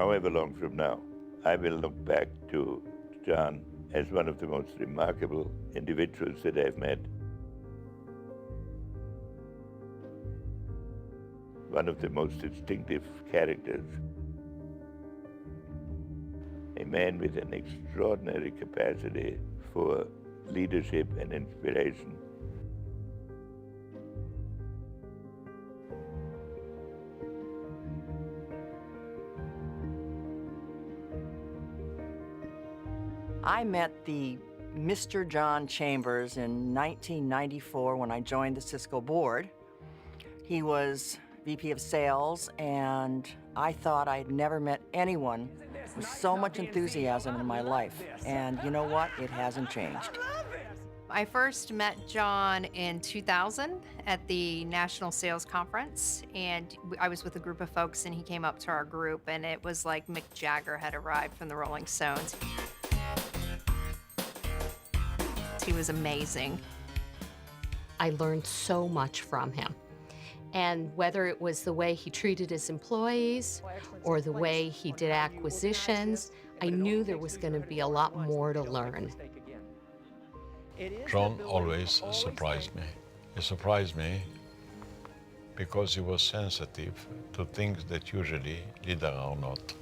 however long from now, I will look back to John as one of the most remarkable individuals that I've met. One of the most distinctive characters. A man with an extraordinary capacity for leadership and inspiration. I met the Mr. John Chambers in 1994 when I joined the Cisco board. He was VP of Sales, and I thought I'd never met anyone with so much enthusiasm in my life. And you know what? It hasn't changed. I first met John in 2000 at the National Sales Conference, and I was with a group of folks, and he came up to our group, and it was like Mick Jagger had arrived from the Rolling Stones. He was amazing. I learned so much from him. And whether it was the way he treated his employees or the way he did acquisitions, I knew there was going to be a lot more to learn. John always surprised me. He surprised me because he was sensitive to things that usually leaders are not.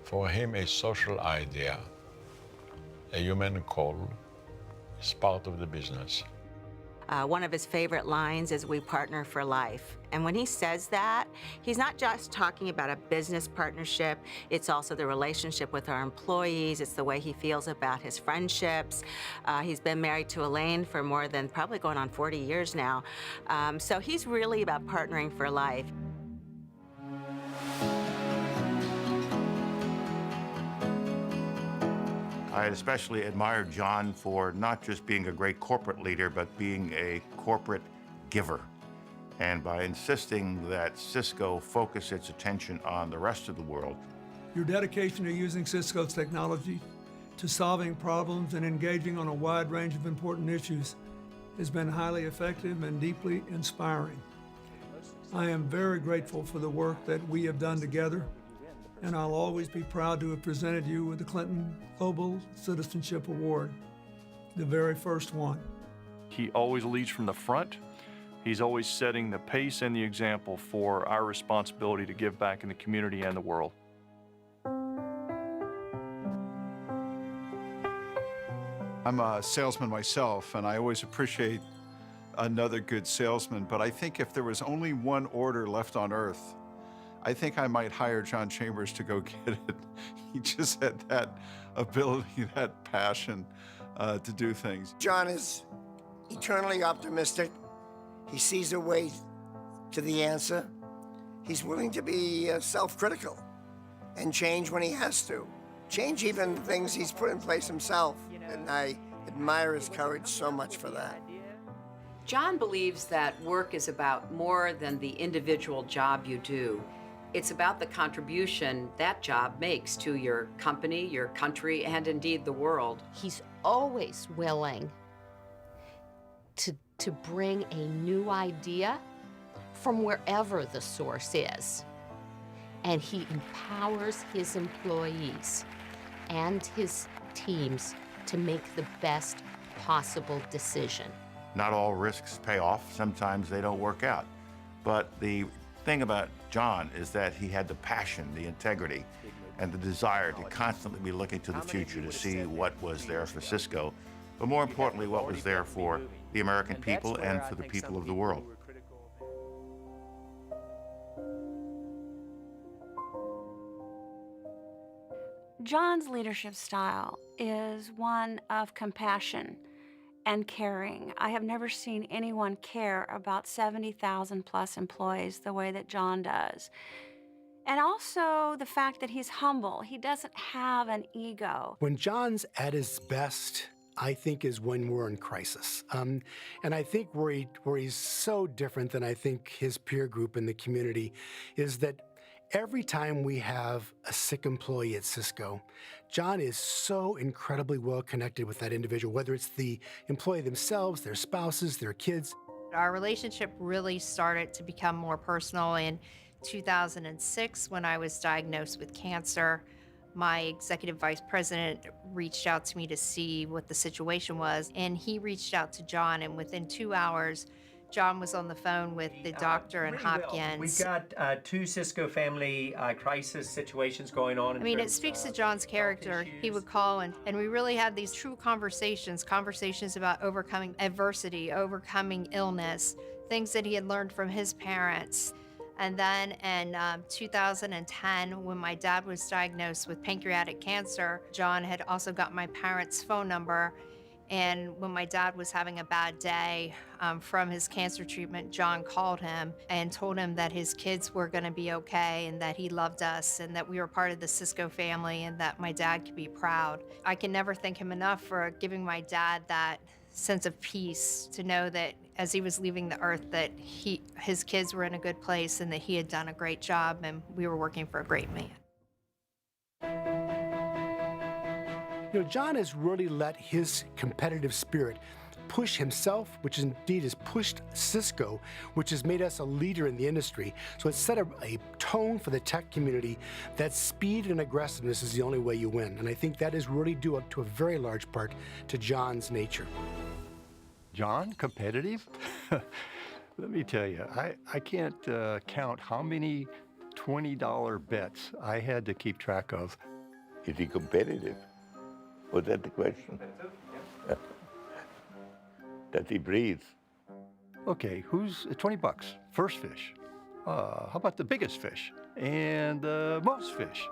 For him, a social idea, a human call, is part of the business. One of his favorite lines is, "We partner for life." And when he says that, he's not just talking about a business partnership, it's also the relationship with our employees, it's the way he feels about his friendships. He's been married to Elaine for more than probably going on 40 years now. So he's really about partnering for life. I especially admired John for not just being a great corporate leader, but being a corporate giver. And by insisting that Cisco focus its attention on the rest of the world. Your dedication to using Cisco's technology to solving problems and engaging on a wide range of important issues has been highly effective and deeply inspiring. I am very grateful for the work that we have done together, and I'll always be proud to have presented you with the Clinton Global Citizenship Award, the very first one. He always leads from the front. He's always setting the pace and the example for our responsibility to give back in the community and the world. I'm a salesman myself, and I always appreciate another good salesman, but I think if there was only one order left on earth, I think I might hire John Chambers to go get it. He just had that ability, that passion to do things. John is eternally optimistic. He sees a way to the answer. He's willing to be self-critical and change when he has to. Change even things he's put in place himself. And I admire his courage so much for that. John believes that work is about more than the individual job you do. It's about the contribution that job makes to your company, your country, and indeed the world. He's always willing to bring a new idea from wherever the source is. And he empowers his employees and his teams to make the best possible decision. Not all risks pay off. Sometimes they don't work out. But the thing about John is that he had the passion, the integrity, and the desire to constantly be looking to the future to see what was there for Cisco, but more importantly, what was there for the American people and for the people of the world. John's leadership style is one of compassion and caring. I have never seen anyone care about 70,000 plus employees the way that John does. And also the fact that he's humble. He doesn't have an ego. When John's at his best, I think is when we're in crisis. And I think where he's so different than I think his peer group in the community is that every time we have a sick employee at Cisco, John is so incredibly well connected with that individual, whether it's the employee themselves, their spouses, their kids. Our relationship really started to become more personal, and 2006, when I was diagnosed with cancer, my executive vice president reached out to me to see what the situation was, and he reached out to John, and within 2 hours, John was on the phone with the doctor in Hopkins. We've got two Cisco family crisis situations going on. I mean, it speaks to John's character. He would call, and we really had these true conversations about overcoming adversity, overcoming illness, things that he had learned from his parents. And then in 2010, when my dad was diagnosed with pancreatic cancer, John had also got my parents' phone number. And when my dad was having a bad day from his cancer treatment, John called him and told him that his kids were going to be okay and that he loved us and that we were part of the Cisco family and that my dad could be proud. I can never thank him enough for giving my dad that sense of peace, to know that as he was leaving the earth that his kids were in a good place and that he had done a great job and we were working for a great man. You know, John has really let his competitive spirit push himself, which indeed has pushed Cisco, which has made us a leader in the industry. So it's set a tone for the tech community that speed and aggressiveness is the only way you win. And I think that is really due up to a very large part to John's nature. John, competitive? Let me tell you, I can't count how many $20 bets I had to keep track of. Is he competitive? Was that the question? Does he breathe? Okay, who's 20 bucks? First fish. How about the biggest fish? And the most fish?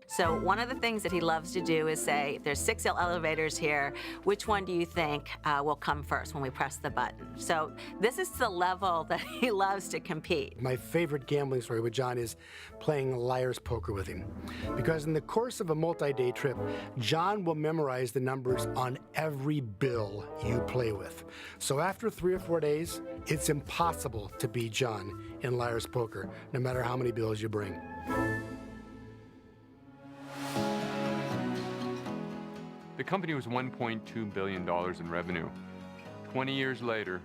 So one of the things that he loves to do is say, there's 6 elevators here, which one do you think will come first when we press the button? So this is the level that he loves to compete. My favorite gambling story with John is playing liar's poker with him. Because in the course of a multi-day trip, John will memorize the numbers on every bill you play with. So after 3 or 4 days, it's impossible to beat John in liar's poker, no matter how many bills you bring. The company was $1.2 billion in revenue. 20 years later,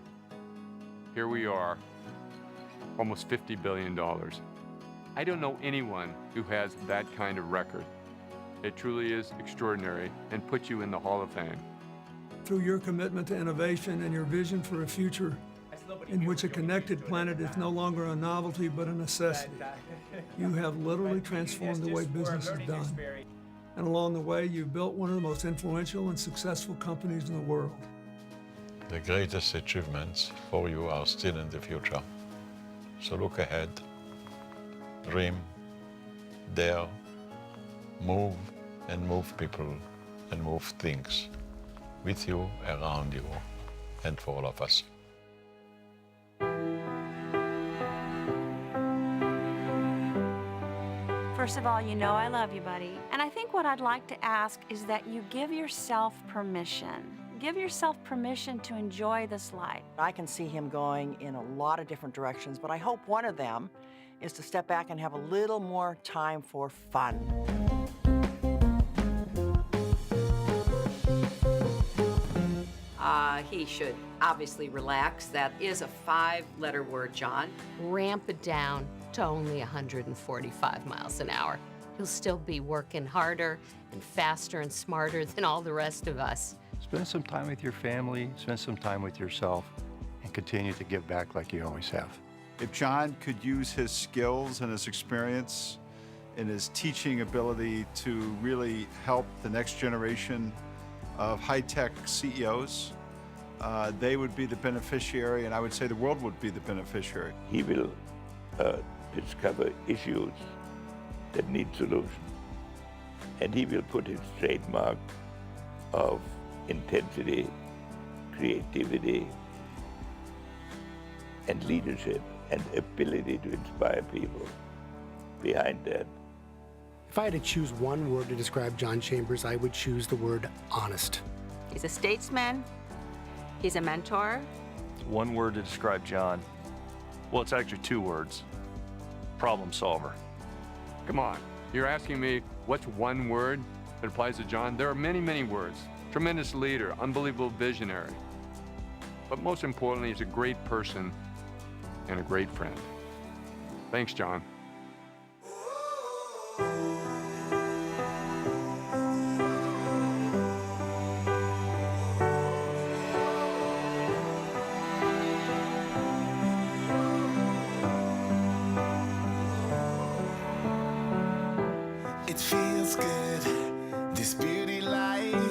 here we are, almost $50 billion. I don't know anyone who has that kind of record. It truly is extraordinary and puts you in the Hall of Fame. Through your commitment to innovation and your vision for a future in which a connected planet is no longer a novelty but a necessity, you have literally transformed the way business is done. And along the way, you've built one of the most influential and successful companies in the world. The greatest achievements for you are still in the future. So look ahead, dream, dare, move and move people and move things with you, around you, and for all of us. First of all, you know I love you, buddy. And I think what I'd like to ask is that you give yourself permission. Give yourself permission to enjoy this life. I can see him going in a lot of different directions, but I hope one of them is to step back and have a little more time for fun. He should obviously relax. That is a 5-letter word, John. Ramp it down to only 145 miles an hour. He'll still be working harder and faster and smarter than all the rest of us. Spend some time with your family, spend some time with yourself, and continue to give back like you always have. If John could use his skills and his experience and his teaching ability to really help the next generation of high-tech CEOs, they would be the beneficiary, and I would say the world would be the beneficiary. He will discover issues that need solution. And he will put his trademark of intensity, creativity, and leadership and ability to inspire people behind that. If I had to choose one word to describe John Chambers, I would choose the word honest. He's a statesman. He's a mentor. One word to describe John. Well, it's actually 2 words. Problem solver. Come on, you're asking me what's one word that applies to John? There are many, many words. Tremendous leader, unbelievable visionary. But most importantly, he's a great person and a great friend. Thanks, John. It feels good, this beauty life.